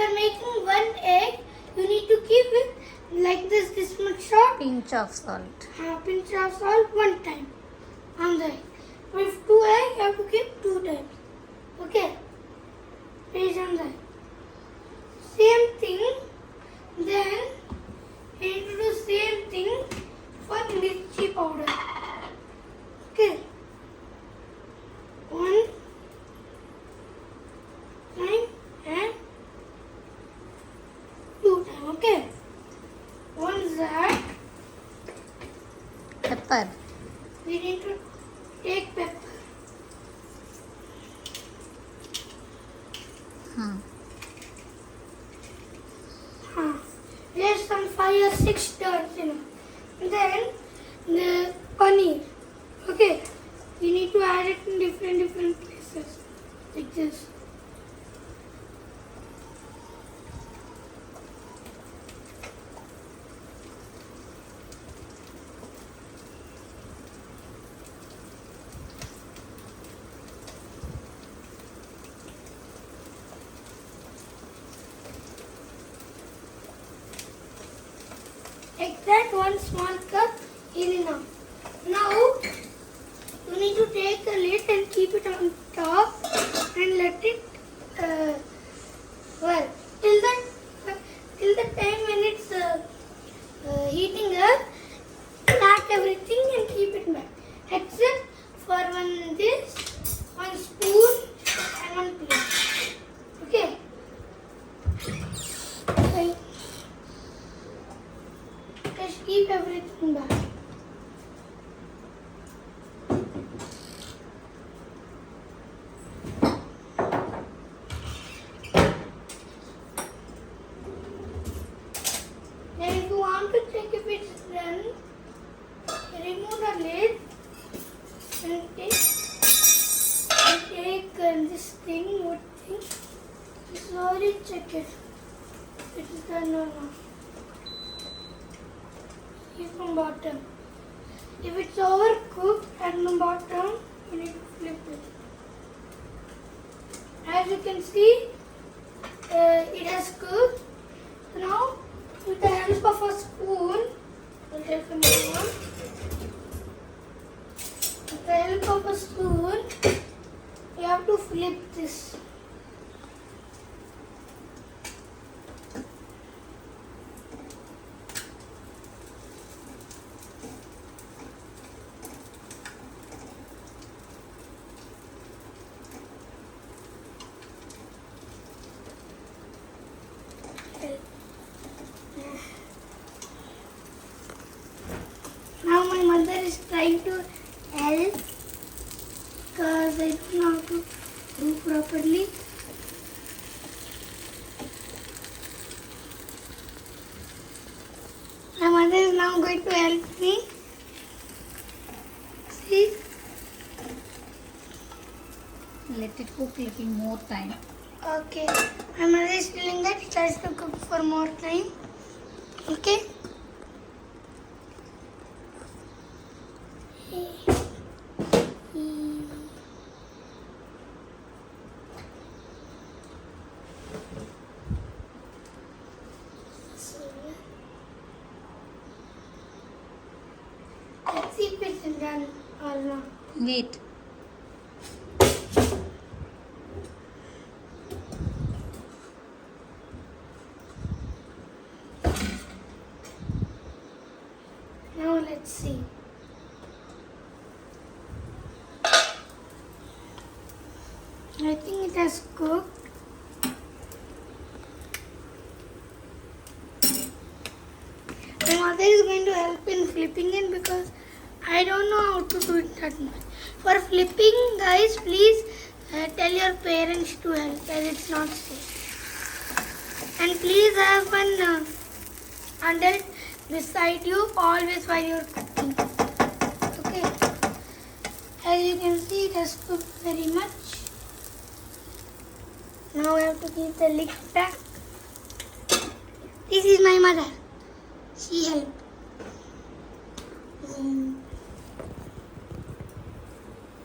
are making one egg, you need to keep it like this much salt. Pinch of salt. Pinch of salt one time on the egg. If 2 eggs, you have to keep 2 times. Okay? Based on that. Same thing. Then you need to do same thing for mirchi powder. Okay? 1 time and 2 time. Okay? Once that, Pepper. we need to take pepper. Just some 5 or 6 turns, Then the paneer. Okay, we need to add it in different places like this. Like that, 1 small cup is enough. Now, you need to take the lid and keep it on top and let it, till the time when it's heating up, pack everything and keep it back. Except for one spoon and 1 plate. Okay? Okay. Just keep everything back. Then if you want to check if it's done, remove the lid and take this thing, wood thing. Slowly check it. It is done or not. From bottom. If it's overcooked at the bottom, you need to flip it. As you can see, it has cooked. Now, with the help of a spoon, I'll take another one. With the help of a spoon, you have to flip this. Now my mother is trying to help because I don't know how to do properly. My mother is now going to help me. See? Let it cook little more time. Okay. My mother is feeling that it has to cook for more time. Okay? Let's see if it's done or not. Wait. Now let's see. I think it has cooked. My mother is going to help in flipping it because I don't know how to do it that much. For flipping, guys, please tell your parents to help as it's not safe. And please have an adult beside you always while you're cooking. Okay. As you can see, it has cooked very much. Now I have to keep the lid back. This is my mother. She helped.